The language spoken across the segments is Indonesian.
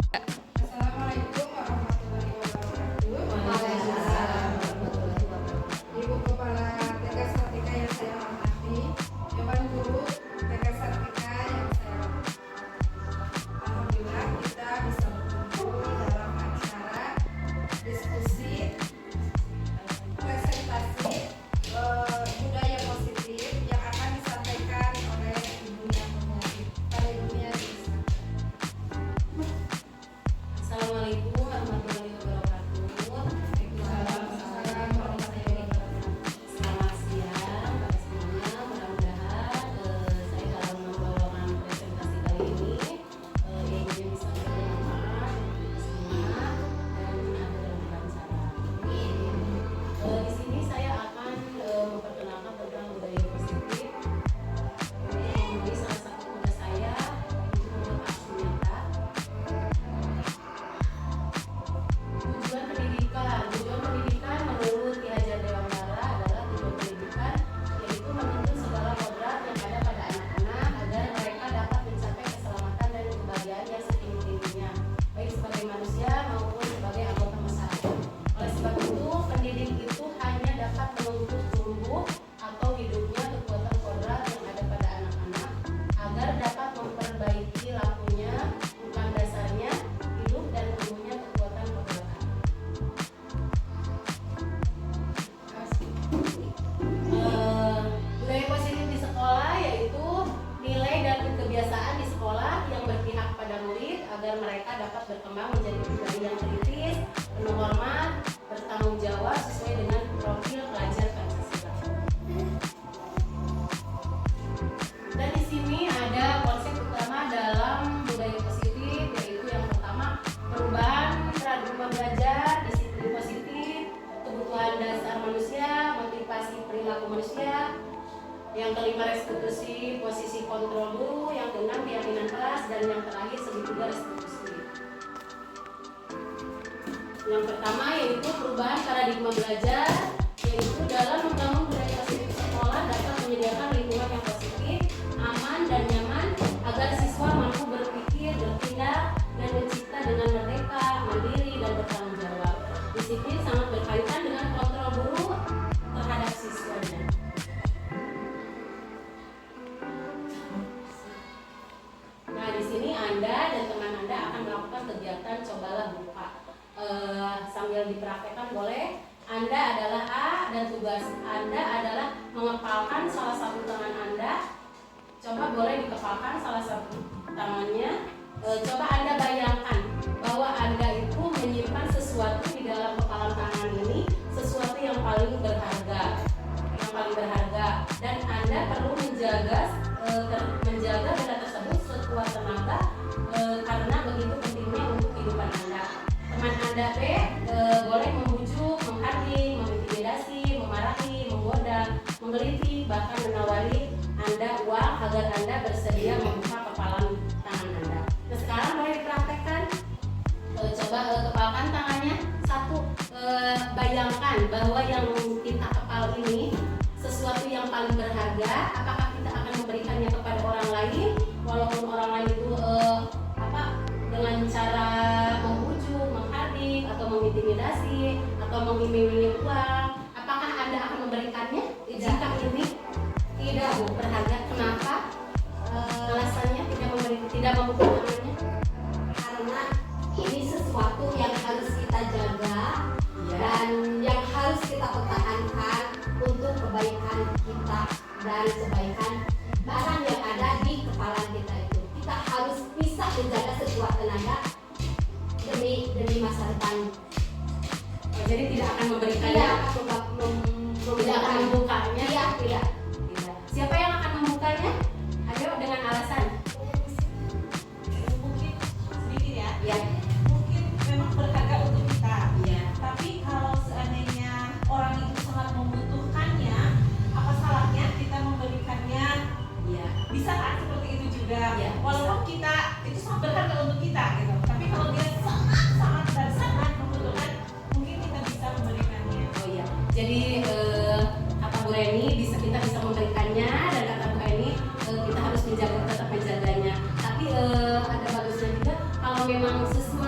Assalamualaikum warahmatullahi wabarakatuh. Waalaikumsalam warahmatullahi wabarakatuh. Ibu Kepala TK Sartika yang saya hormati, Dewan Guru TK Sartika yang saya hormati. Alhamdulillah kita bisa berkumpul dalam acara diskusi presentasi budaya positif yang akan disampaikan oleh Ibu yang hormati. Pada ibunya silakan. Assalamualaikum warahmatullahi wabarakatuh. Waalaikumsalam warahmatullahi wabarakatuh. Selamat siang pada semuanya. Mudah-mudahan saya dalam membawakan presentasi kali ini ilmunya bisa bermanfaat untuk semua dan ada dalam acara. Di sini saya akan memperkenalkan tentang budaya positif. Ini salah satu tugas saya untuk membuat aksi nyata. Tujuan pendidikan menurut Ki Hajar Dewantara adalah tujuan pendidikan yaitu menuntun segala kodrat yang ada pada anak-anak agar mereka dapat mencapai keselamatan dan kebahagiaan yang setinggi-tingginya, baik sebagai manusia maupun sebagai anggota masyarakat. Oleh sebab itu, pendidik itu hanya dapat menuntut tumbuh atau hidupnya kekuatan kodrat yang ada pada anak-anak agar dapat memperbaiki lakunya, bukan dasarnya, hidup dan tumbuhnya kekuatan kodrat. Budaya positif di sekolah yaitu nilai dan kebiasaan di sekolah yang berpihak pada murid agar mereka dapat berkembang menjadi pribadi yang kritis, penuh hormat, bertanggung jawab sesuai dengan profil pelajar Pancasila. Dan di sini ada konsep utama dalam budaya positif yaitu yang pertama perubahan paradigma belajar, disiplin positif, kebutuhan dasar manusia, motivasi perilaku manusia. Yang kelima restitusi posisi kontrol guru, yang keenam keyakinan kelas, dan yang terakhir segitiga restitusi. Yang pertama yaitu perubahan paradigma belajar, yaitu dalam membangun budaya positif sekolah dapat menyediakan lingkungan yang positif, aman dan nyaman agar siswa mampu berpikir, bertindak, dan mencipta dengan merdeka, mandiri, dan bertanggung jawab. Disiplin sangat berkaitan dengan kontrol guru terhadap siswanya. Nah, di sini Anda dan teman Anda akan melakukan kegiatan cobalah buka. Sambil dipraktekkan boleh. Anda adalah A dan tugas Anda adalah mengepalkan salah satu tangan Anda. Coba boleh dikepalkan salah satu tangannya. Coba Anda bayangkan bahwa Anda itu menyimpan sesuatu di dalam kepalan tangan ini, sesuatu yang paling berharga, dan Anda perlu menjaga benda tersebut sekuat tenaga karena begitu pentingnya untuk kehidupan Anda. Teman Anda B boleh membujuk, menghardik, mengintimidasi, memarahi, menggoda, menggelitik, bahkan menawari Anda uang agar Anda bersedia membuka kepalan tangan Anda. Nah, sekarang boleh dipraktekkan. Coba kepalkan tangannya. Satu, bayangkan bahwa yang kita kepal ini sesuatu yang paling berharga. Apakah kita akan memberikannya kepada orang lain, walaupun orang lain itu dengan cara membujuk, menghardik, atau mengintimidasi, atau mengiming-imingi uang? Apakah Anda akan memberikannya? Jika ini tidak berharga, kenapa? Alasannya tidak membuka tangannya? Karena ini sesuatu yang harus kita jaga dan yang harus kita pertahankan untuk kebaikan kita dan kebaikan barang yang ada di kepala kita itu. Kita harus bisa menjaga sekuat tenaga demi masa depan. Jadi tidak akan memberikannya, tidak akan membukanya. Iya, tidak. Siapa yang akan membukanya? Ayo dengan alasan. Mungkin sedikit ya. Ya. Mungkin memang berharga untuk kita. Ya. Tapi kalau seandainya orang itu sangat membutuhkannya, apa salahnya kita memberikannya? Ya. Bisa kan seperti itu juga. Ya, Walaupun kita itu sangat berharga untuk kita gitu. Tapi kalau dia sangat membutuhkan, mungkin kita bisa memberikannya. Oh iya. Jadi kata Bu Reni kita bisa memberikannya, dan kata Bu Reni kita harus tetap menjaganya. Tapi ada bagusnya juga kalau memang sesuai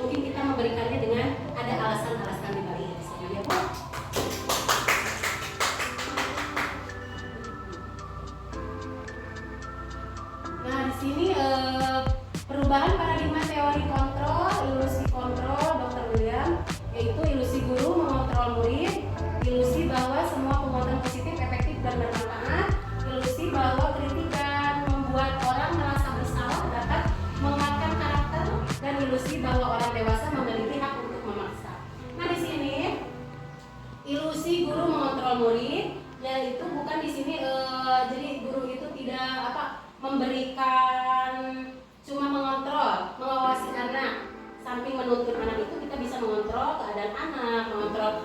mungkin kita memberikannya dengan ada alasan-alasan di balik irisannya ya Bu. Nah di sini perubahan paradigma teori kontrol, ilusi kontrol Dr. William, yaitu ilusi guru mengontrol murid, ilusi bahwa semua penguatan positif, efektif dan bermanfaat, ilusi bahwa kritikan membuat orang merasa bersalah dapat menguatkan karakter, dan ilusi bahwa orang dewasa memiliki hak untuk memaksa. Nah di sini ilusi guru mengontrol murid, yaitu bukan di sini jadi guru itu tidak memberikan, cuma mengontrol, mengawasi anak. Samping menuntut anak itu kita bisa mengontrol keadaan anak, mengontrol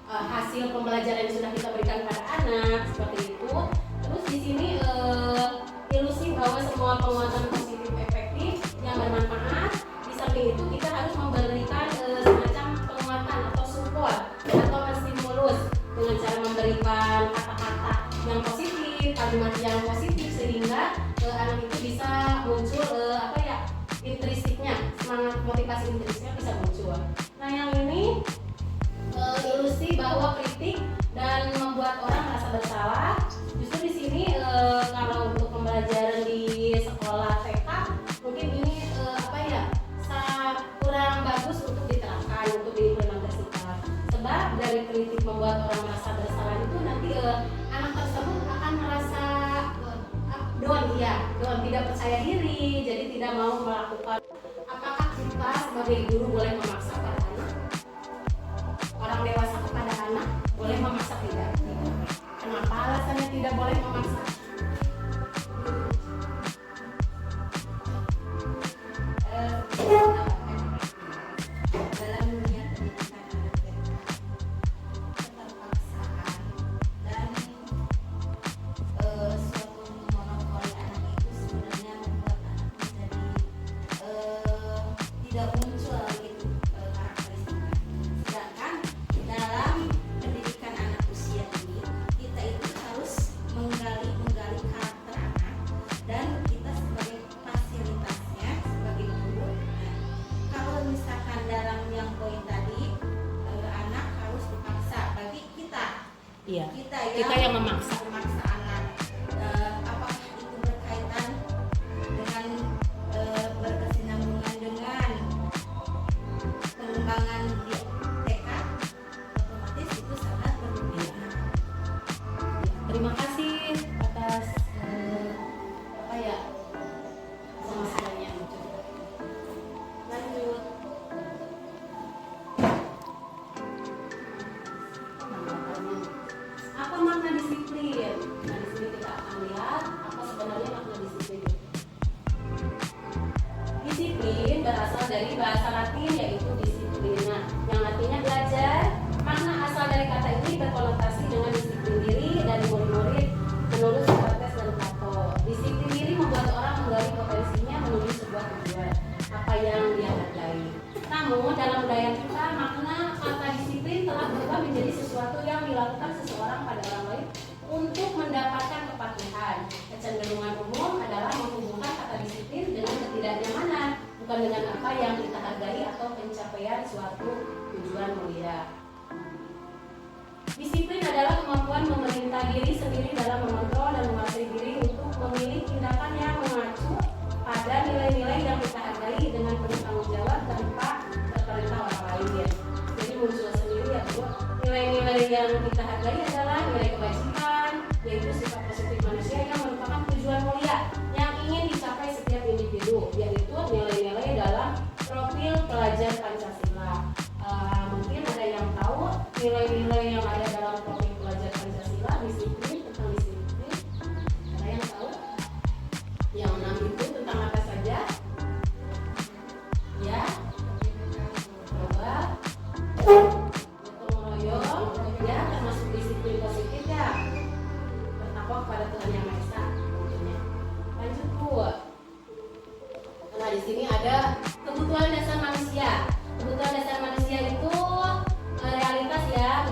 hasil pembelajaran yang sudah kita berikan pada anak seperti itu. Terus di sini ilusi bahwa semua penguatan positif efektif yang bermanfaat. Di samping itu kita harus memberikan semacam penguatan atau support atau stimulus dengan cara memberikan kata-kata yang positif, kalimat yang positif sehingga anak itu bisa muncul intrinsiknya, semangat motivasi intrinsiknya bisa muncul. Nah yang ini ilusi bahwa kritik dan membuat orang merasa bersalah. Justru di sini kalau untuk pembelajaran di sekolah TK mungkin ini kurang bagus untuk diterapkan, untuk diimplementasikan. Sebab dari kritik membuat orang merasa bersalah itu nanti anak tersebut akan merasa down, tidak percaya diri, jadi tidak mau melakukan. Apakah kita sebagai guru boleh memaksa pada anak? Orang dewasa kepada anak boleh memaksa tidak? Kenapa alasannya tidak boleh memaksa? Dalam dunia pendidikan anak keterpaksaan dan suatu monopoli anak itu sebenarnya membuat anak menjadi tidak muncul gitu karakteristiknya. Sedangkan dalam pendidikan anak usia ini kita itu harus menggali karakter anak, dan kita sebagai fasilitasnya sebagai guru. Kalau misalkan dalam yang poin tadi anak harus dipaksa, bagi kita Iya. kita yang memaksa. anak, apakah itu berkaitan dengan berkesinambungan dengan pengembangan di TK, otomatis itu sangat berbeda. Terima kasih atas pemahamannya. Lanjut. Apa makna disiplin? Nah, di sini kita akan lihat apa sebenarnya makna disiplin. Disiplin berasal dari bahasa Latin yaitu disiplina, yang artinya belajar. Makna asal dari kata ini berkonotasi dengan disiplin diri dari murid-murid menurut Socrates dan Plato. Disiplin diri membuat orang menggali potensinya menuju sebuah tujuan, apa yang dia hargai. Namun dalam budaya kita makna kata disiplin telah berubah menjadi sesuatu yang dilakukan seseorang pada orang lain untuk mendapatkan kepatuhan. Kecenderungan umum adalah menghubungkan kata disiplin dengan ketidaknyamanan, bukan dengan apa yang kita hargai atau pencapaian suatu tujuan mulia. Disiplin adalah kemampuan memerintah diri sendiri dalam mengontrol dan menguasai diri untuk memilih tindakan yang mengacu pada nilai-nilai yang kita hargai dengan penuh tanggung jawab tanpa terperintah orang lain. Jadi muncul sendiri ya Bu. Nilai-nilai yang kita hargai adalah nilai kebajikan, yaitu sifat positif manusia yang merupakan tujuan mulia yang ingin dicapai setiap individu, yaitu nilai-nilai dalam profil pelajar Pancasila. Mungkin ada yang tahu nilai-nilai yang ada dalam profil pelajar Pancasila, disiplin, tentang disiplin. Ada yang tahu? Yang 6 itu tentang apa saja? Ya, coba. Gotong royong, ya, termasuk disiplin positif ya. Bertakwa kepada Tuhan Yang Maha Esa, tentunya. Lanjut Bu. Nah di sini ada kebutuhan dasar manusia. Kebutuhan dasar manusia itu realitas ya.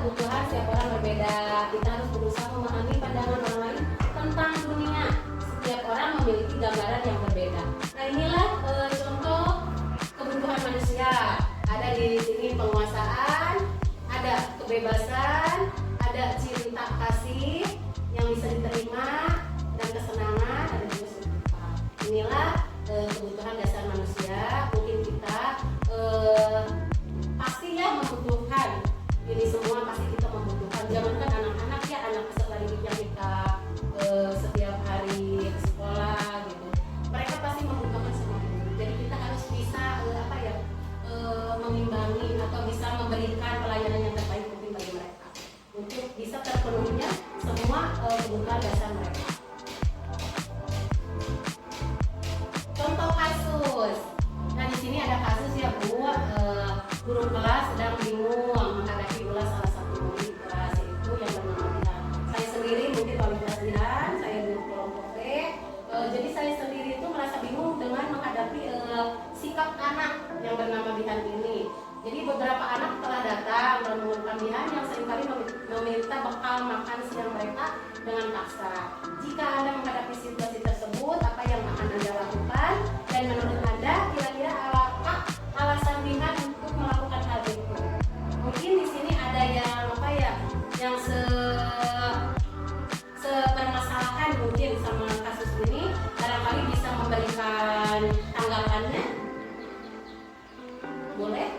kebebasan, ada cinta kasih yang bisa diterima, dan kesenangan, ada juga suka. Inilah kebutuhan dasar manusia. Mungkin kita pasti ya membutuhkan ini semua, pasti kita membutuhkan. Jangankan anak-anak ya, anak peserta didik yang kita setiap hari ke sekolah gitu, mereka pasti membutuhkan semua itu. Jadi kita harus bisa mengimbangi atau bisa memberikan pelayanan yang terbaik mungkin bagi mereka untuk bisa terpenuhinya semua kebutuhan dasar mereka. Contoh kasus. Nah, di sini ada kasus ya Bu, guru kelas sedang bingung menghadapi ulas salah satu murid kelas itu yang bernama Dian. Saya sendiri mungkin wali kelas Dian, saya guru kelompok B. Jadi saya sendiri itu merasa bingung dengan menghadapi sikap anak yang bernama Dian ini. Jadi beberapa anak telah datang dan mengurungkan Dian yang seringkali meminta bekal makan siang mereka dengan paksa. Jika Anda menghadapi situasi tersebut, apa yang akan Anda lakukan? Dan menurut Anda, kira-kira apakah alasan Dian untuk melakukan hal itu? Mungkin di sini ada yang sepermasalahan mungkin sama kasus ini, barangkali bisa memberikan tanggapannya. Boleh?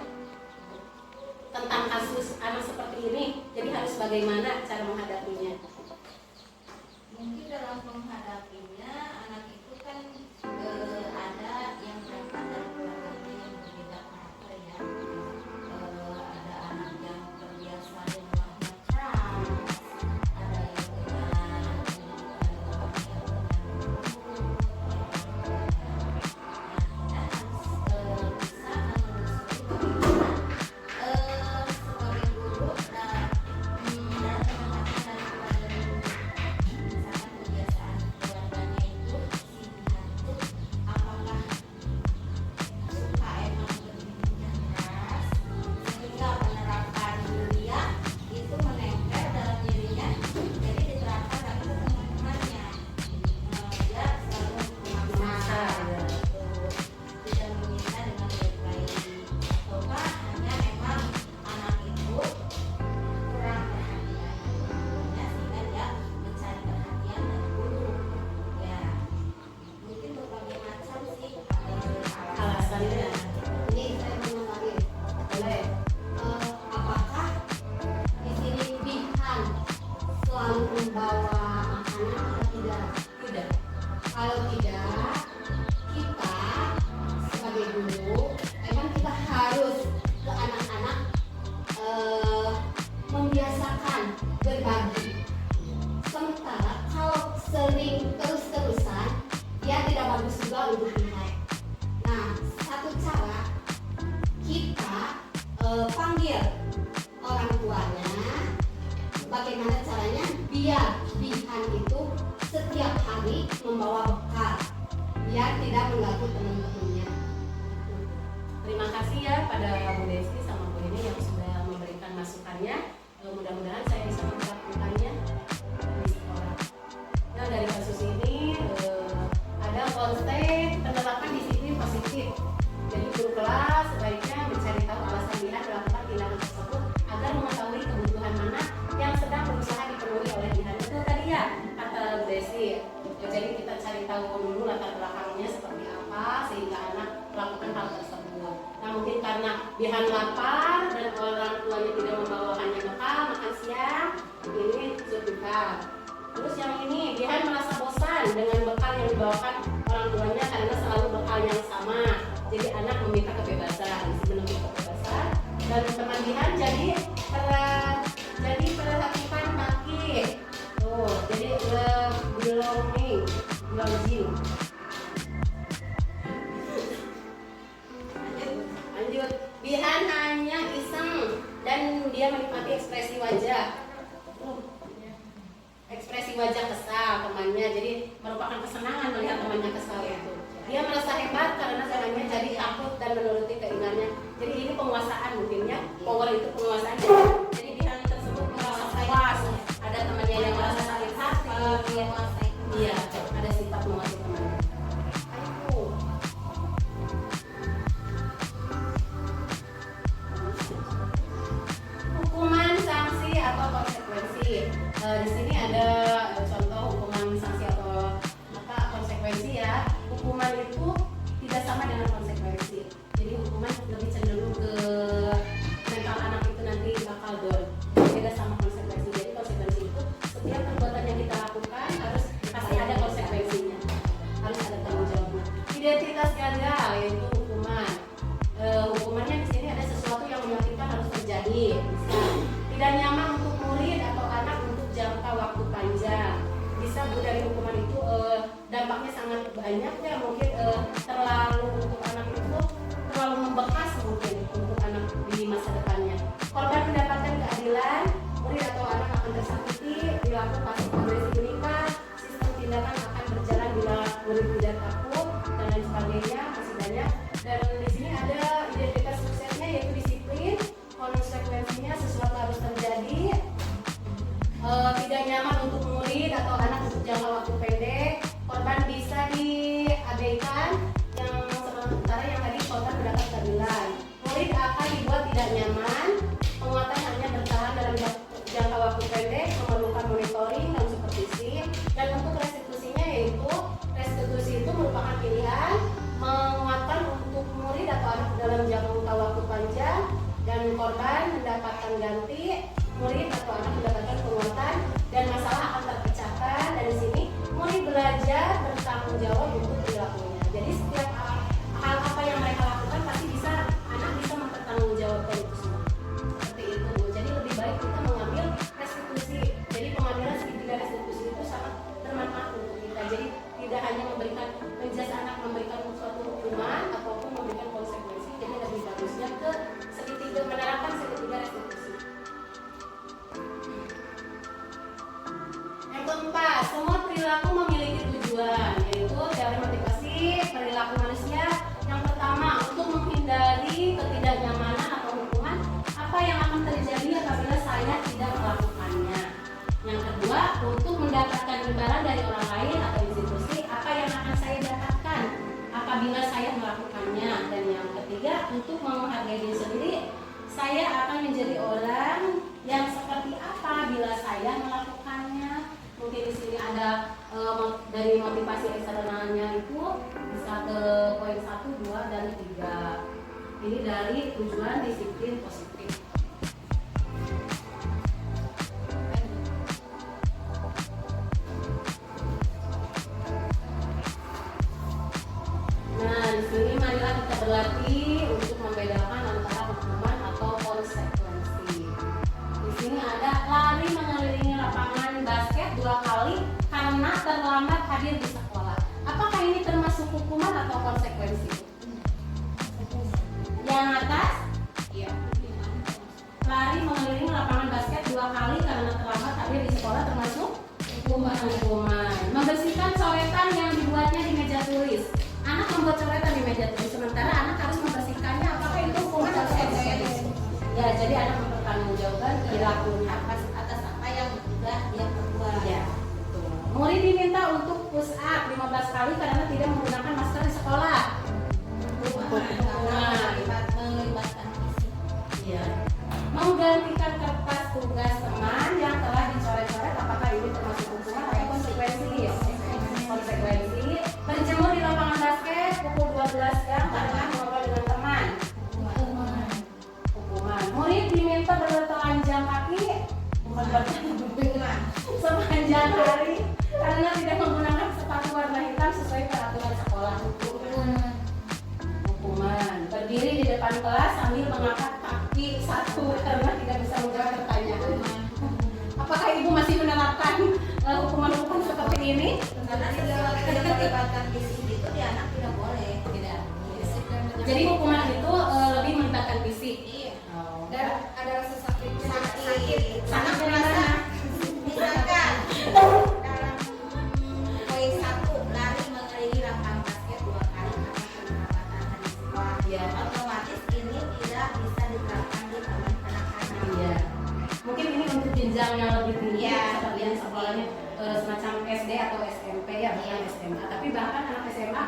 Tentang kasus anak seperti ini, jadi harus bagaimana cara menghadapinya? Mungkin dalam menghadapinya anak itu kan ada yang berangkat dari keluarganya yang berbeda karakter ya. Ada anak yang terbiasa dengan keras, ada yang dengan panggil orang tuanya, bagaimana caranya biar Bihan itu setiap hari membawa bekal biar tidak mengganggu teman-temannya. Terima kasih ya pada Bu Desi sama Bu ini yang sudah memberikan masukannya. Mudah-mudahan saya bisa melakukannya di sekolah. Nah, dari kasus ini ada konsep penerapan disiplin positif. Jadi guru kelas sebaiknya mencari tahu alasan Dian melakukan tindakan tersebut agar mengetahui kebutuhan anak yang sedang berusaha dipenuhi oleh Dian. Itu tadi ya kata Bu Desi. Jadi kita cari tahu dulu latar belakangnya seperti apa sehingga anak melakukan hal tersebut. Nah, mungkin karena Dian lapar dan orang tuanya tidak membawakannya bekal makan siang, ini sudah. Terus yang ini Dian merasa bosan dengan bekal yang dibawakan orang tuanya karena selalu bekal yang sama. Jadi anak meminta kebebasan, menuntut kebebasan. Dan teman Dian jadi perhatikan kaki. Tuh, jadi belonging. Lanjut. Dian hanya iseng dan dia menikmati ekspresi wajah. Ekspresi wajah kesal temannya, jadi merupakan kesenangan melihat temannya kesal itu. Dia merasa hebat karena temannya jadi takut dan menuruti keinginannya. Jadi ini penguasaan mungkinnya, power itu penguasaan. Jadi Dian tersebut merasa puas. Ada temannya yang merasa sakit hati, iya, ada sifat menguasai temannya. Ayo. Hukuman sanksi di sini ada contoh hukuman sanksi atau apa konsekuensi ya. Hukuman itu tidak sama dengan konsekuensi. Jadi hukuman lebih cenderung ke mental anak itu nanti bakal down. Beda sama konsekuensi. Jadi konsekuensi itu setiap perbuatan yang kita lakukan harus pasti ada konsekuensinya. Harus ada tanggung jawabnya. Identitas gagal yaitu hukuman. Hukumannya di sini ada sesuatu yang menyakitkan harus terjadi. Bisa tidak nyaman untuk murid atau anak untuk jangka waktu panjang. Bisa Bu dari hukuman itu dampaknya sangat banyak ya, mungkin terlalu untuk anak itu terlalu membekas mungkin untuk anak di masa depannya. Korban mendapatkan keadilan, murid atau anak akan tersakiti, perilaku pasif agresif meningkat, sistem tindakan akan berjalan bila murid tidak takut dan lain sebagainya, masih banyak. Dan di sini ada identitas suksesnya yaitu disiplin, konsekuensinya sesuatu harus terjadi, tidak nyaman untuk murid atau anak untuk jangka waktu pendek, korban bisa diabaikan, yang sementara yang tadi korban mendapat keadilan. Murid akan dibuat tidak nyaman, penguatan hanya bertahan dalam jangka waktu pendek, memerlukan monitoring dan supervisi. Dan untuk restitusinya yaitu restitusi itu merupakan pilihan menguatkan untuk murid atau anak dalam jangka waktu panjang, dan korban mendapatkan ganti, murid atau anak mendapatkan penguatan dan masalah akan terpecahkan. Dan di sini murid belajar bertanggung jawab untuk perilakunya. Jadi setiap hal apa yang mereka lakukan pasti bisa anak bisa mempertanggungjawabkan itu semua. Seperti itu Bu. Jadi lebih baik kita mengambil restitusi. Jadi pengambilan segitiga restitusi itu sangat bermanfaat untuk kita. Jadi tidak hanya memberikan menjudge anak memberikan suatu hukuman ataupun memberikan konsekuensi. Jadi lebih bagusnya ke segitiga, menerapkan segitiga restitusi. Yang keempat, semua perilaku memiliki tujuan, yaitu teori motivasi perilaku manusia. Yang pertama, untuk menghindari ketidaknyamanan atau hukuman apa yang akan terjadi apabila saya tidak melakukannya. Yang kedua, untuk mendapatkan imbalan dari orang lain atau institusi apa yang akan saya dapatkan apabila saya melakukannya. Dan yang ketiga, untuk menghargai diri sendiri, saya akan menjadi orang yang seperti apa bila saya melakukannya. Mungkin di sini ada dari motivasi eksternalnya itu bisa ke poin 1, 2, dan 3. Ini dari tujuan disiplin positif. Nah, di sini marilah kita berlatih untuk membedakan antara hukuman atau konsekuensi. Di sini ada lari mengelilingi lapangan basket 2 kali karena terlambat hadir di sekolah. Apakah ini termasuk hukuman atau konsekuensi? Yang atas? Iya. Lari mengelilingi lapangan basket 2 kali karena terlambat hadir di sekolah termasuk hukuman. Membersihkan coretan yang dibuatnya di meja tulis. Anak membuat coretan di meja tulis, sementara anak harus membersihkannya. Apakah itu hukuman atau konsekuensi? Ya, jadi anak mempertanggungjawabkan perilakunya atas apa yang sudah dia perbuat. Ya, betul. Murid diminta untuk push up 15 kali karena tidak menggunakan masker di sekolah. Melibatkan fisik. Ya. Menggantikan kertas tugas teman yang telah dicoret-coret, apakah ini termasuk hukuman atau konsekuensi? Konsekuensi. Berjemur di lapangan basket pukul 12 jam karena ngobrol dengan teman. Hukuman. Murid diminta bertelanjang kaki sepanjang hari karena tidak menggunakan sepatu warna hitam sesuai peraturan sekolah. Hukuman. Berdiri di depan kelas sambil mengangkat kaki satu karena tidak bisa menjawab pertanyaan. Apakah ibu masih menerapkan hukuman-hukuman seperti ini? Karena tidak melibatkan fisik itu di anak tidak boleh. Tidak. Jadi hukuman itu lebih melibatkan fisik. Iya. Dan ada rasa sakitnya. Sakit. Sangat bagaimana? Misalkan dalam poin 1 lari mengelilingi lapangan basket 2 kali karena keterlambatan hari sekolah. Ya. Otomatis ini tidak bisa diterapkan di taman kanak-kanak. Iya. Mungkin ini untuk jenjang yang lebih tinggi, Iya. seperti yang sekolahnya semacam SD atau SMP ya, bukan SMA. Tapi bahkan anak SMA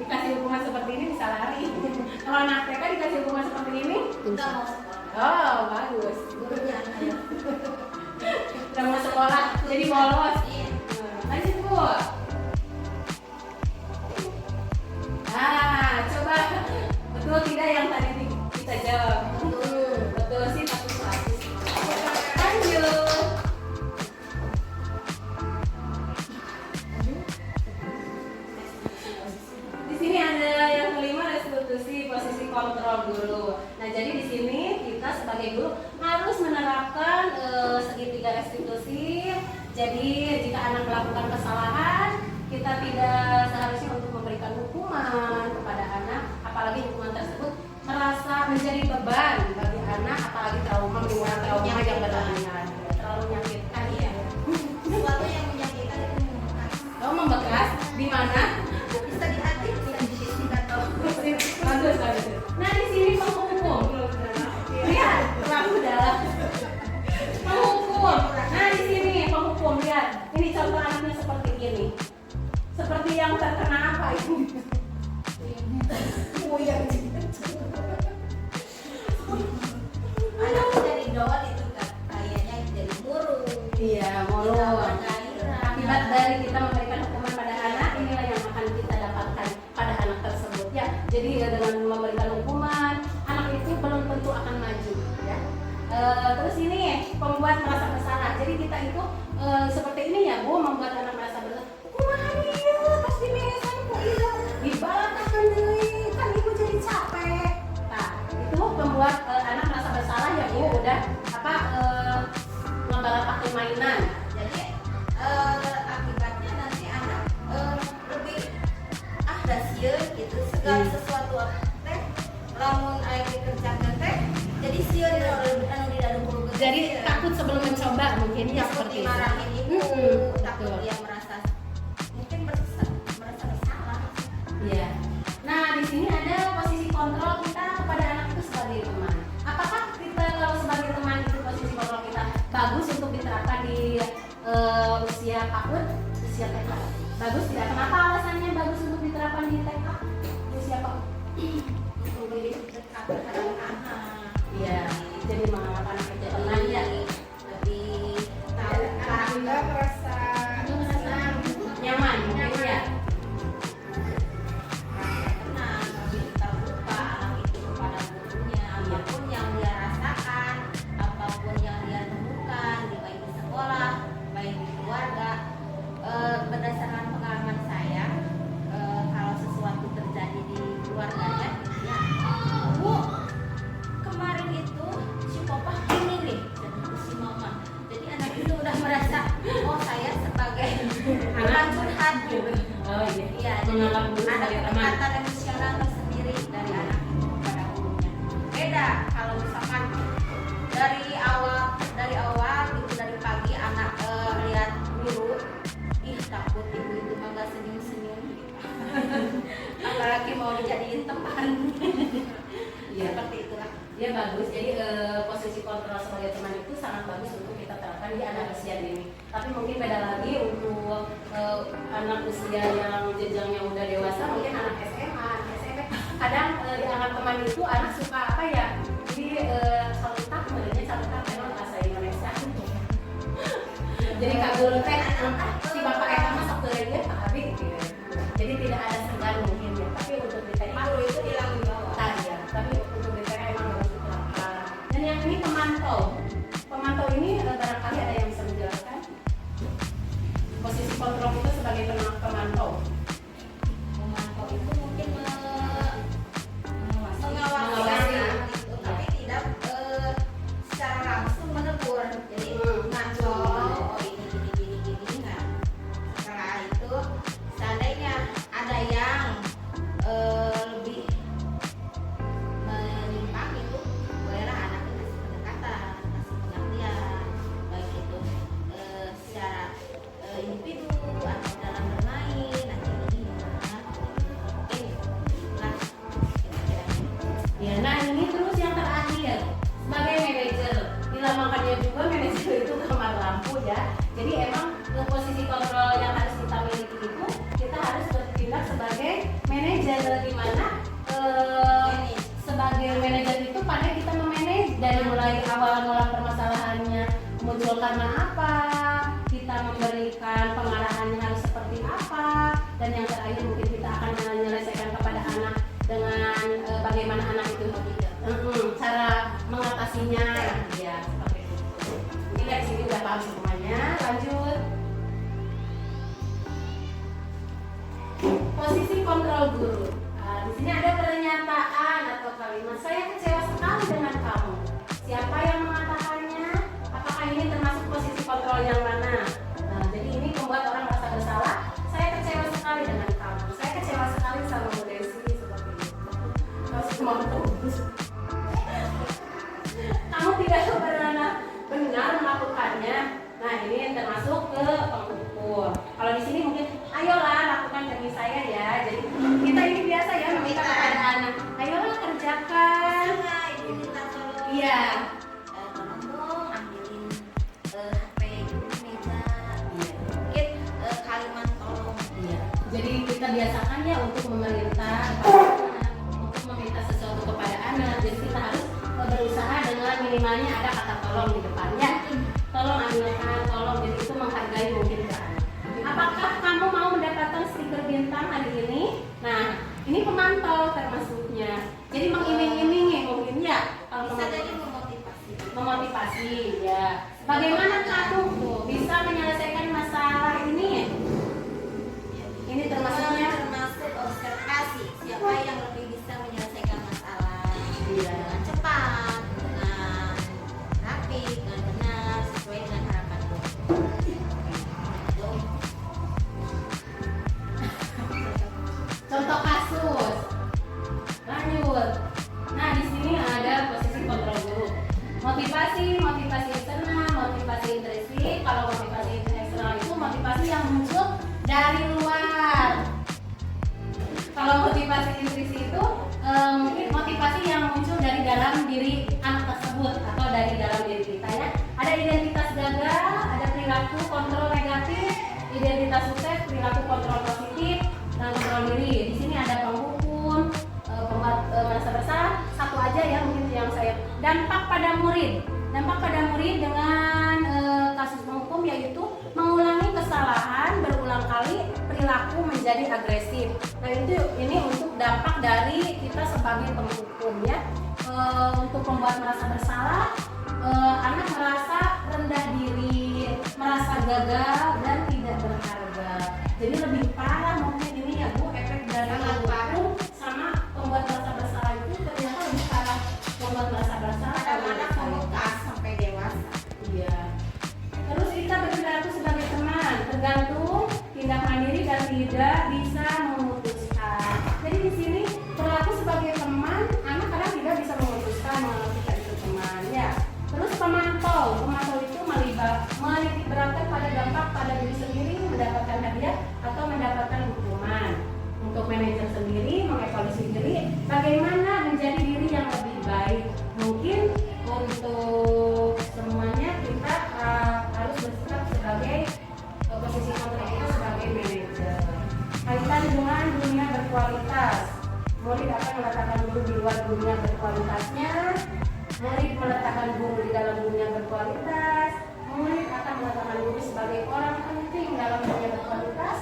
dikasih hukuman seperti ini bisa lari. Kalau anak TK dikasih hukuman seperti ini, Enggak mau sekolah. oh bagus. Gurunya sekolah jadi bolos. Iya. Lanjut Bu. Nah, coba betul tidak yang tadi kita jawab? Betul sih tapi 100. Lanjut. Di sini ada yang kelima, restitusi posisi kontrol guru. Nah, jadi di sini kita sebagai guru harus menerapkan segitiga restitusi. Jadi jika anak melakukan kesalahan, kita tidak seharusnya untuk memberikan hukuman kepada anak, apalagi hukuman tersebut merasa menjadi beban bagi anak, apalagi trauma yang berlebihan, terlalu menyakitkan ya. Sesuatu yang menyakitkan itu membekas. Oh, membekas di mana? Bisa di hati, bisa di sisi atau Bagus, bagus. Nah, di sini penghukum. Lihat, terlalu dalam. Penghukum. Nah, di sini penghukum. Lihat, ini contoh anaknya seperti ini. Seperti yang terkena apa ini? anak jadi doa itu kayaknya jadi murung. Iya, mulu. Gairah. Akibat dari kita memberikan hukuman pada anak, inilah yang akan kita dapatkan pada anak tersebut ya. Jadi dengan memberikan hukuman, anak itu belum tentu akan maju ya. Terus ini pembuat merasa bersalah. Jadi kita itu seperti ini ya Bu, membuat anak merasa bersalah. Kumaha ieu tos di mesan ku ieu dibalatakeun deui, kan ibu jadi capek. Nah, itu membuat anak merasa bersalah ya Bu, udah ngebalatakeun mainan. Jadi akibatnya nanti anak lebih sieun gitu segala sesuatu teh lamun aya dikerjakeun teh jadi sieun anu di dalam mulut. Jadi takut sebelum mencoba mungkin ya takut seperti itu. dimarahin ibu, takut Betul. dia merasa mungkin merasa bersalah. Iya. Nah, di sini ada posisi kontrol kita kepada anak itu sebagai teman. Apakah kita kalau sebagai teman itu posisi kontrol kita bagus untuk diterapkan di usia PAUD, usia TK? Bagus tidak? Kenapa alasannya bagus untuk diterapkan di TK, di usia PAUD? Lebih dekat terhadap anak. Iya. Jadi menganggap anak itu teman ya. Lebih tahu Anak juga merasa Nyaman, mungkin ya. tenang, lebih terbuka anak itu kepada gurunya, apapun yang dia rasakan, apapun yang dia temukan, baik di sekolah, baik di keluarga. Berdasarkan pengalaman saya, kalau sesuatu terjadi di keluarganya, ya, Bu, kemarin itu si papa ini nih, dan itu si mama. Jadi anak itu udah merasa, oh saya sebagai anak curhat gitu. Oh iya. Iya, jadi Menganggap guru ada sebagai teman. kedekatan emosional tersendiri dari anak itu kepada gurunya. Beda kalau misalkan dari awal itu dari pagi anak lihat guru, ih takut ibu itu mah nggak senyum-senyum. Apalagi mau dijadiin teman. Iya. Seperti itulah. Ya bagus, jadi posisi kontrol sebagai teman itu sangat bagus untuk kita terapkan di anak usia dini. Tapi mungkin beda lagi untuk anak usia yang jenjangnya udah dewasa, mungkin anak SMA, SMP. Kadang dianggap teman itu anak suka apa ya? Jadi calutak, sebenarnya calutak memang bahasa Indonesia. Jadi kak guru teh si bapak eta mah sok teu dia Pak Abi gitu. Jadi tidak ada segan mungkin ya. Tapi untuk ditanya Guru itu hilang di bawah. ya, tapi untuk ditanya emang harus diterapkan. Dan yang ini pemantau. Pemantau ini barangkali ada yang bisa menjelaskan posisi kontrol kita sebagai pemantau. Memantau itu mungkin mengawasi Mengawasi. anak itu, tapi tidak secara langsung menegur. Jadi ngaco, oh ini gini. Nah, setelah itu seandainya ada yang lebih menyimpang itu, bolehlah anak itu kasih pendekatan, kasih pengertian, baik itu secara individu atau dalam bermain, nanti ini lah kira-kira. Ya, nah ini terus yang terakhir sebagai manajer, dilamakannya juga manajer itu kamar lampu ya. Jadi emang posisi kontrol yang harus kita miliki itu kita harus bertindak sebagai manajer, di mana sebagai manajer itu pada kita memanage dari mulai awal mula permasalahannya muncul karena apa, Nah, ini termasuk ke pengukur. Kalau di sini mungkin, ayolah lakukan demi saya ya. Jadi kita ini biasa ya meminta kepada anak, ayolah kerjakan. Ibu minta tolong. Iya. Tolong dong ambilin HP ibu meja. Mungkin kalimat tolong. Iya. Jadi kita biasakan ya untuk memerintah, untuk meminta sesuatu kepada anak. Jadi kita harus berusaha dengan minimalnya ada kata tolong di depannya. Tolong ambilkan, tolong. Jadi itu menghargai mungkin ke anak. Apakah kamu mau mendapatkan stiker bintang hari ini? Nah, ini pemantau termasuknya. Jadi mengiming-imingi mungkin ya. Kalau Bisa jadi memotivasi ya. Bagaimana kamu tuh bisa menyelesaikan masalah ini? Ini termasuknya termasuk observasi siapa yang lebih bisa menyelesaikan masalah Iya. dengan cepat, dengan rapi, dengan benar, sesuai dengan harapan guru. contoh kasus. Lanjut. Nah, di sini ada posisi kontrol guru. Motivasi eksternal, motivasi intrinsik. Kalau motivasi eksternal itu motivasi yang muncul dari luar. Kalau motivasi intrinsik itu mungkin motivasi yang muncul dari dalam diri anak tersebut atau dari dalam diri kita ya. Ada identitas gagal, ada perilaku kontrol negatif, identitas sukses, perilaku kontrol positif, dan kontrol diri. Di sini ada penghukum, pembuat merasa bersalah. Satu aja ya mungkin yang saya. Dampak pada murid. Dampak pada murid dengan kasus penghukum yaitu mengulangi kesalahan berulang kali, perilaku menjadi agresif. Nah ini untuk dampak dari kita sebagai penghukum ya. Untuk pembuat merasa bersalah, anak merasa rendah diri, merasa gagal dan tidak berharga. Jadi lebih parah mungkin ini ya Bu, efek dari penghukum sama pembuat merasa bersalah itu ternyata lebih parah. Pembuat merasa bersalah Kadang-kadang memukas sampai dewasa. Iya. Terus kita berperilaku sebagai teman, tergantung tindak mandiri dan tidak bisa memutuskan. Jadi di sini perilaku sebagai teman, anak kadang tidak bisa memutuskan kalau kita itu teman ya. Terus pemantau itu menitik beratkan pada dampak pada diri sendiri, mendapatkan hadiah atau mendapatkan hukuman. Untuk manajer sendiri mengevaluasi diri, bagaimana menjadi diri yang lebih baik. Mungkin untuk semuanya kita harus bersikap sebagai posisi kontrak itu sebagai manajer. Kaitan dengan dunia berkualitas, murid akan meletakkan guru di luar dunia berkualitasnya, murid meletakkan guru di dalam dunia berkualitas, murid akan meletakkan guru sebagai orang penting dalam dunia berkualitas,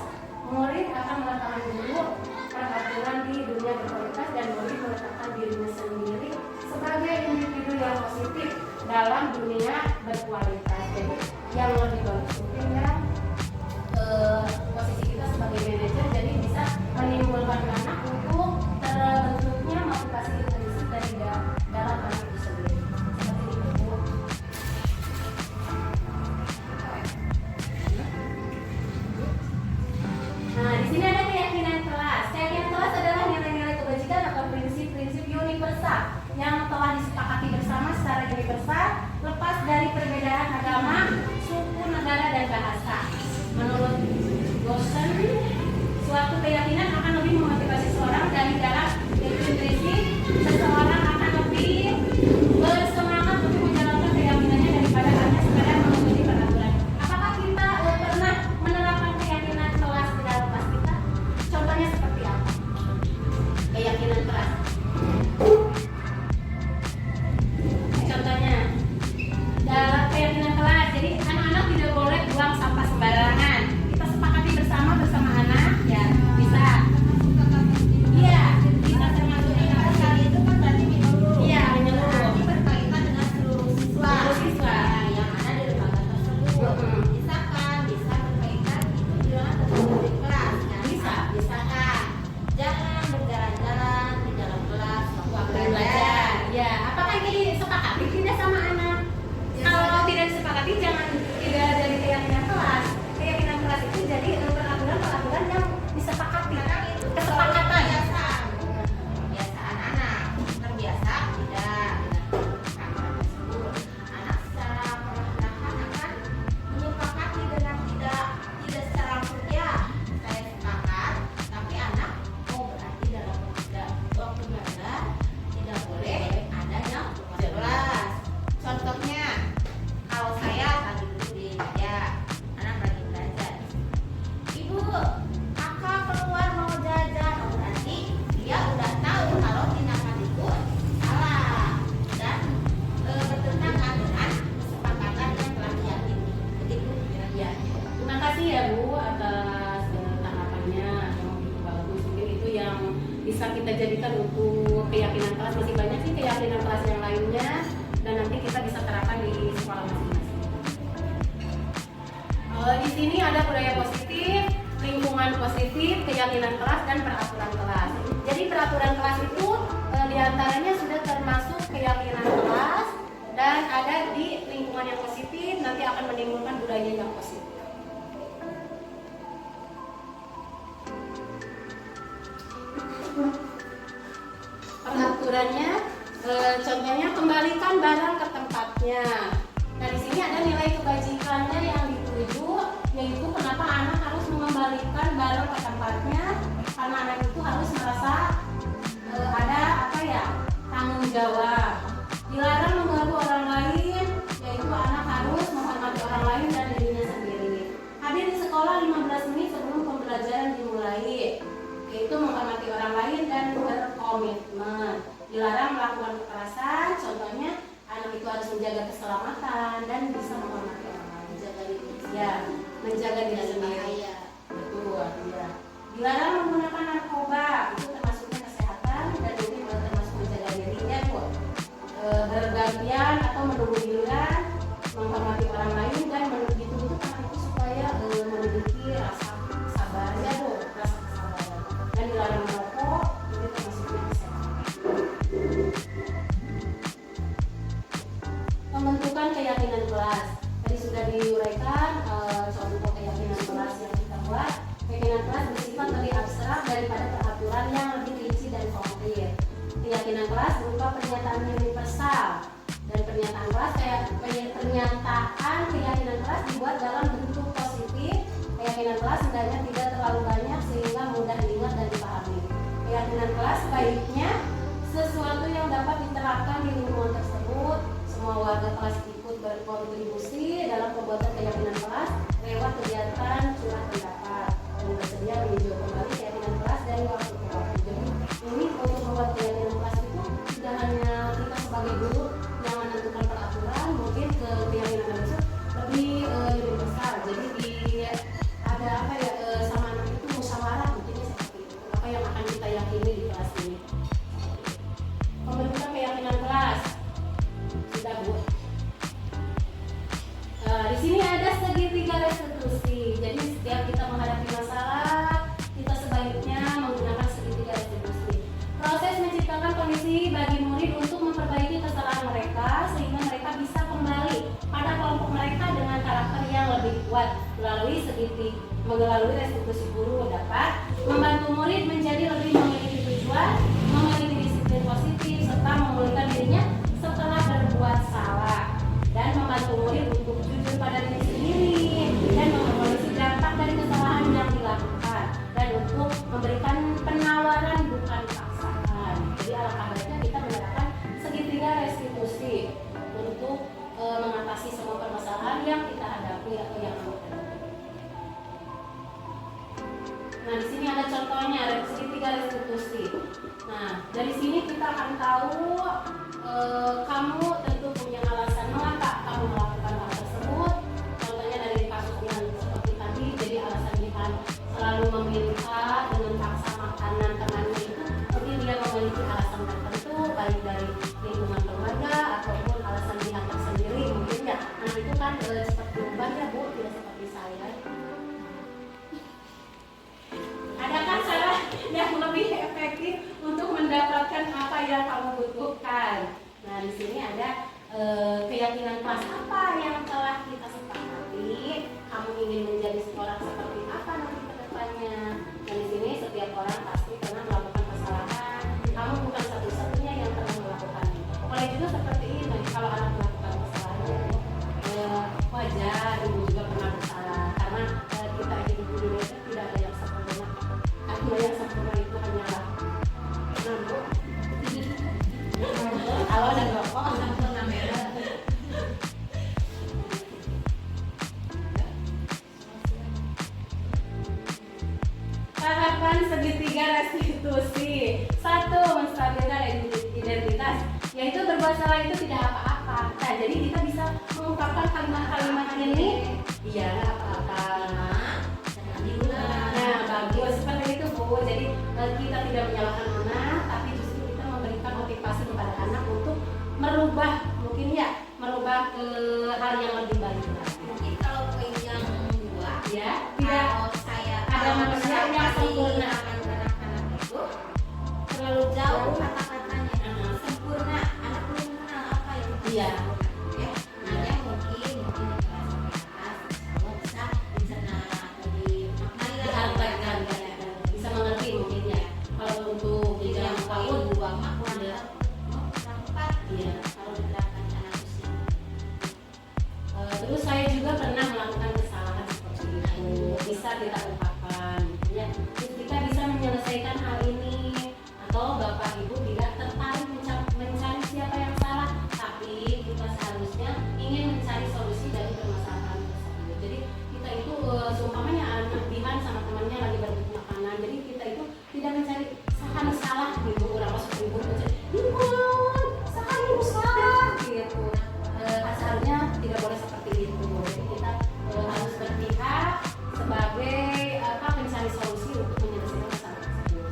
murid akan meletakkan guru peraturan di dunia berkualitas, dan murid meletakkan dirinya sendiri sebagai individu yang positif dalam dunia berkualitas. Jadi yang lebih bagus mungkin ya posisi kita sebagai manajer, jadi bisa menimbulkan anak untuk terbentuknya motivasi intrinsik dari dalam anak itu sendiri. Seperti itu Bu. Nah, di sini ada keyakinan kelas. Keyakinan kelas adalah nilai-nilai kebajikan atau prinsip-prinsip universal yang telah disepakati bersama secara universal, lepas dari perbedaan agama, suku, negara, dan bahasa. Menurut Gosen, suatu keyakinan akan lebih memotivasi seseorang dari dalam intrinsik. Seseorang akan lebih bersemangat untuk menjalankan keyakinannya daripada hanya sekadar mengikuti peraturan. Apakah kita pernah menerapkan keyakinan kelas di dalam kelas kita? Contohnya seperti apa? Keyakinan kelas. Contohnya dalam keyakinan kelas, jadi anak-anak tidak boleh buang sampah sembarangan. Kita sepakati bersama anak, ya bisa. Iya, bisa termasuk Kali itu kan berarti menyeluruh. Iya, menyeluruh. Ini berkaitan dengan seluruh siswa. Seluruh siswa. Ya, yang ada di lembaga tersebut. Misalkan bisa berkaitan itu di dalam tersebut di kelas. Ya. Misalkan jangan berjalan-jalan di dalam kelas waktu belajar. Belajar. Ya, apakah ini disepakati tidak sama anak? Kalau tidak disepakati, jangan tidak dari keyakinan kelas. Keyakinan kelas itu jadi peraturan-peraturan yang disepakati. Kadang itu Kesepakatan. kebiasaan anak terbiasa tidak dengan peraturan tersebut. Anak secara perlahan-lahan akan menyepakati yang lainnya, dan nanti kita bisa terapkan di sekolah masing-masing. Di sini ada budaya positif, lingkungan positif, keyakinan kelas, dan peraturan kelas. Jadi peraturan kelas itu diantaranya sudah termasuk keyakinan kelas dan ada di lingkungan yang positif, nanti akan menimbulkan budaya yang positif. Peraturannya, contohnya kembalikan barang ke tempatnya. Nah di sini ada nilai kebajikannya yang dituju, yaitu kenapa anak harus mengembalikan barang ke tempatnya, karena anak itu harus merasa ada tanggung jawab. Dilarang mengganggu orang lain, yaitu anak harus menghormati orang lain dan dirinya sendiri. Hadir di sekolah 15 menit sebelum pembelajaran dimulai, yaitu menghormati orang lain dan berkomitmen. Dilarang melakukan kekerasan, contohnya anak itu harus menjaga keselamatan dan bisa menghormati orang lain. Menjaga diri, menjaga diri sendiri. Betul, ya. Dilarang menggunakan narkoba, itu termasuknya kesehatan dan ini termasuk menjaga dirinya, Bu. Bergantian atau menunggu giliran, menghormati orang lain dan dituntut anak itu supaya memiliki rasa sabarnya, Bu, rasa kesabaran. Dan dilarang merokok, ini termasuknya kesehatan. Pembentukan keyakinan kelas. Tadi sudah diuraikan contoh keyakinan kelas yang kita buat. Keyakinan kelas bersifat lebih abstrak daripada peraturan yang lebih rinci dan konkret. Keyakinan kelas berupa pernyataan universal, dan pernyataan kelas pernyataan keyakinan kelas dibuat dalam bentuk positif. Keyakinan kelas hendaknya tidak terlalu banyak sehingga mudah diingat dan dipahami. Keyakinan kelas baiknya sesuatu yang dapat diterapkan di lingkungan tersebut. Semua warga kelas ikut berkontribusi dalam pembuatan keyakinan kelas lewat kegiatan curah pendapat dan bersedia meninjau kembali keyakinan kelas dari waktu ke waktu. Jadi ini untuk membuat keyakinan kelas itu tidak hanya kita sebagai guru yang menentukan peraturan, mungkin ke keyakinan itu lebih besar. Jadi ada sama anak itu musyawarah, mungkinnya seperti itu. Apa yang akan kita yakini di kelas ini? Pembentukan keyakinan kelas sudah, Bu. Di sini ada segitiga restitusi. Jadi setiap kita menghadapi masalah, kita sebaiknya menggunakan segitiga restitusi. Proses menciptakan kondisi bagi murid untuk memperbaiki kesalahan mereka sehingga mereka bisa kembali pada kelompok mereka dengan karakter yang lebih kuat. Melalui restitusi guru dapat membantu murid menjadi lebih memiliki tujuan, memiliki disiplin positif, serta memulihkan dirinya setelah berbuat salah, dan membantu murid untuk jujur pada diri sendiri dan mengevaluasi dampak dari kesalahan yang dilakukan, dan untuk memberikan penawaran bukan paksaan. Jadi alangkah baiknya kita menerapkan segitiga restitusi untuk mengatasi semua permasalahan yang kita hadapi atau yang kamu hadapi. Nah, di sini ada contohnya segitiga restitusi. Nah, dari sini kita akan tahu kamu tentu punya alasan mengapa kamu melakukan hal tersebut. Contohnya dari kasus yang seperti tadi, jadi alasan dia selalu meminta dengan paksa makanan temannya itu, mungkin dia memiliki alasan tertentu, baik dari lingkungan keluarga ataupun alasan dia tersendiri. Mungkin ya, anak itu kan cepat berubah ya, Bu, tidak seperti saya. Adakah cara yang lebih efektif untuk mendapatkan apa yang kamu butuhkan? Nah, di sini ada keyakinan kelas apa yang telah kita sepakati. Kamu ingin menjadi seorang seperti apa nanti ke depannya? Dan di sini setiap orang pasti pernah melakukan kesalahan. Kamu bukan satu-satunya yang pernah melakukannya. Oleh juga seperti ini, kalau anak melakukan kesalahan, wajar, ibu juga pernah bersalah. Karena kita hidup di dunia itu tidak ada yang sempurna. Karena yang sempurna itu hanyalah nambah. Kalau ada rokok, sempurna merah. Tahapan segitiga restitusi. 1. Menstabilkan identitas, yaitu berbuat salah itu tidak apa-apa. Nah, jadi kita bisa mengungkapkan kalimat-kalimat ini, iya nggak apa-apa. Nah, bagus seperti itu, Bu. Jadi kita tidak menyalahkan anak, tapi justru kita memberikan motivasi kepada anak untuk ke hal yang lebih baik lagi. Mungkin kalau poin yang dua, Ya, tidak kalau saya ada manusia yang sempurna. anak-anak itu terlalu jauh kata-katanya. Sempurna, anak belum mengenal apa itu. Iya. Ya, hanya mungkin di kelas kalau bisa dicerna atau dimaknai lah. Diartikan, ya. Bisa mengerti mungkin ya. Kalau untuk Jadi yang jenjang poin PAUD, dua mah kurang Iya. kurang empat. Iya. Kalau diterapkan ke anak usia. Terus saya juga pernah melakukan kesalahan seperti itu. Bisa kita lupakan, ya. Terus kita bisa menyelesaikan hal ini, atau bapak ibu tidak tertarik mencari siapa yang salah, tapi kita seharusnya ingin mencari solusi dari permasalahan tersebut. Jadi kita itu seumpamanya anak Bihan sama temannya lagi berebut makanan, jadi kita itu tidak mencari salah ibu orang masuk ibu mencari ibu salah gitu. Seharusnya tidak boleh seperti itu. Jadi kita harus berpihak sebagai pencari solusi untuk menyelesaikan masalah tersebut.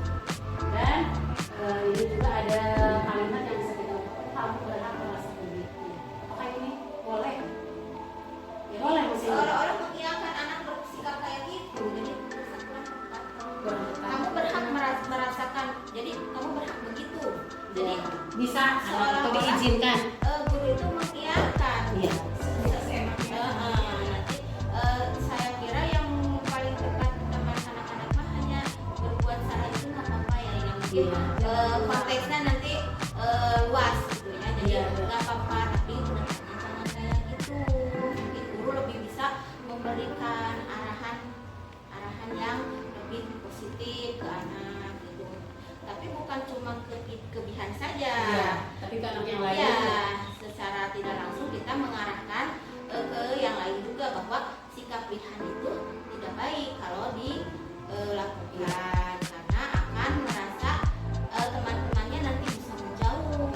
Dan ini juga ada kalimat yang bisa kita ucapkan, kamu berhak merasa begitu. Apakah ini boleh? Ya boleh mesti. Orang-orang mengiyakan anak bersikap kayak gitu, jadi kamu berhak merasakan, jadi kamu berhak begitu. Jadi bisa atau seolah-olah diizinkan. guru itu mengiyakan. Iya. Nanti saya kira yang paling tepat teman anak-anak mah hanya berbuat salah itu nggak apa-apa ya, yang mungkin konteksnya nanti luas gitu ya, jadi Iya. nggak apa-apa, tapi pendekatannya jangan kayak gitu. Mungkin guru lebih bisa memberikan arahan yang lebih positif ke anak gitu, tapi bukan cuma kebihan saja. Iya. Tapi ke anak yang lain. Ya, secara tidak langsung kita mengarahkan ke yang lain juga bahwa sikap Bihan itu tidak baik kalau dilakukan, karena akan merasa teman-temannya nanti bisa menjauh,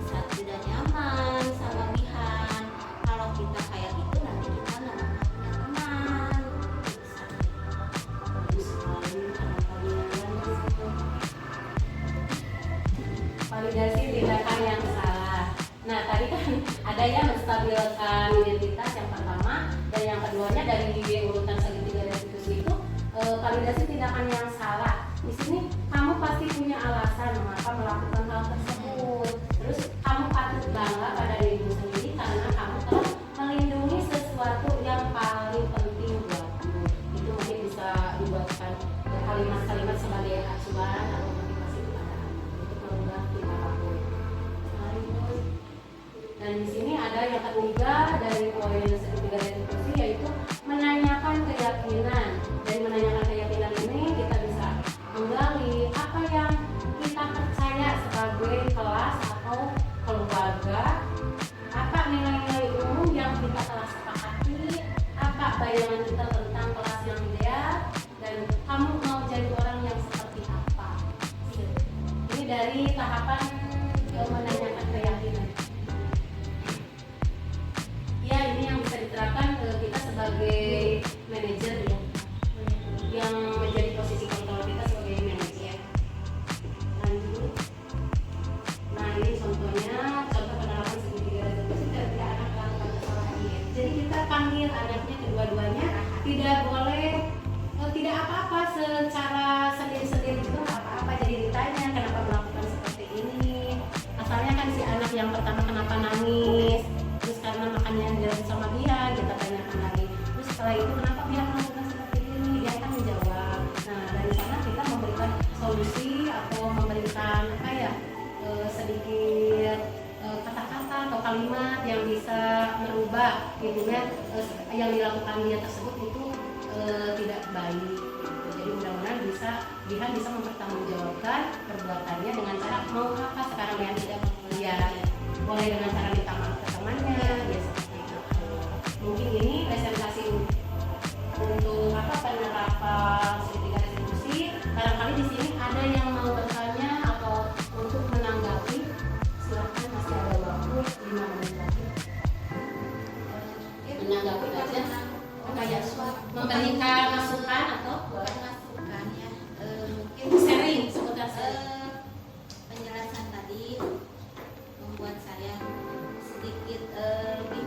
bisa tidak nyaman sama Bihan. Kalau kita kayak gitu nanti kita nggak bakal punya teman. Bagus sekali kalian. Validasi tindakan yang salah. Nah tadi kan ada yang menstabilkan identitas yang pertama, dan yang keduanya dari urutan segitiga restitusi itu validasi tindakan yang salah. Di sini kamu pasti punya alasan mengapa melakukan hal tersebut. Terus kamu patut bangga pada dirimu sendiri karena kamu telah melindungi sesuatu yang paling penting buatmu. Itu mungkin bisa dibuatkan kalimat-kalimat sebagai acuan atau motivasi kepada anak untuk merubah tindakanmu. Dan di sini ada yang ketiga dari poin segitiga restitusi, yaitu menanyakan keyakinan. Dari menanyakan keyakinan ini kita bisa menggali apa yang kita percaya sebagai kelas atau keluarga, apa nilai-nilai umum yang kita telah sepakati, apa bayangan kita tentang kelas yang ideal, dan kamu mau jadi orang yang seperti apa. Ini dari tahapan menanyakan keyakinan. Ya, ini yang bisa diterapkan kita sebagai manajer ya, yang menjadi posisi kontrol kita sebagai manajer. Lanjut. Nah ini contohnya, contoh penerapan segitiga restitusi ketika anak melakukan kesalahan. Jadi kita panggil anaknya kedua-duanya, tidak boleh tidak apa-apa secara sendiri-sendiri juga apa-apa. Jadi ditanya kenapa melakukan seperti ini. Asalnya kan si anak yang pertama kenapa nangis, terus karena makannya tidak sama dia, kita tanyakan lagi. Terus setelah itu kenapa dia melakukan seperti ini, dia akan menjawab. Nah dari sana kita memberikan solusi atau memberikan apa ya, sedikit kata-kata atau kalimat yang bisa merubah intinya yang dilakukan dia tersebut itu tidak baik gitu. Jadi mudah-mudahan Bihan bisa mempertanggungjawabkan perbuatannya dengan cara mau apa sekarang yang tidak ya, boleh dengan cara minta maaf ke temannya ya, seperti itu. Mungkin ini presentasi untuk penerapan segitiga restitusi. Barangkali di sini ada yang mau bertanya atau untuk menanggapi, silakan, masih ada waktu 5 menit lagi. Menanggapi aja, kayak memberikan masukan atau masukan ya, mungkin sharing seputar penjelasan tadi membuat saya sedikit lebih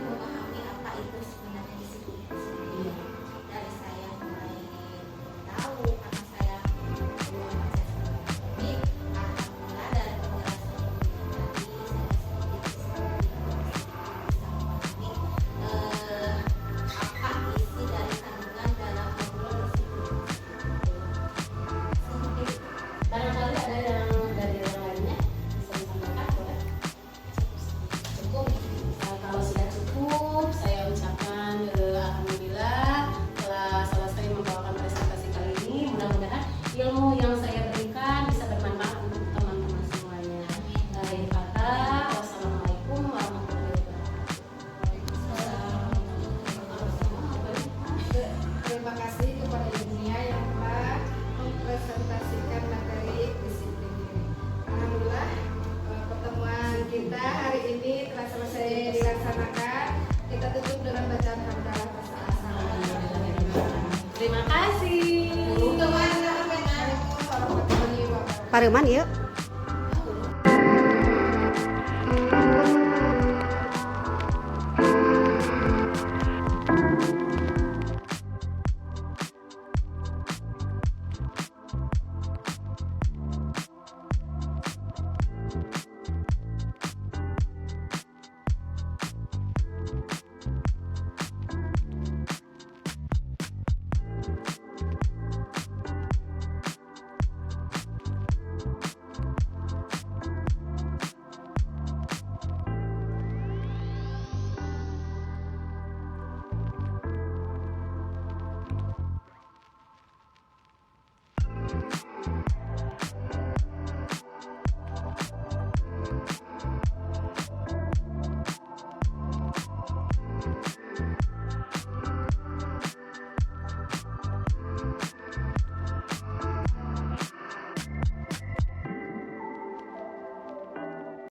kareman ieu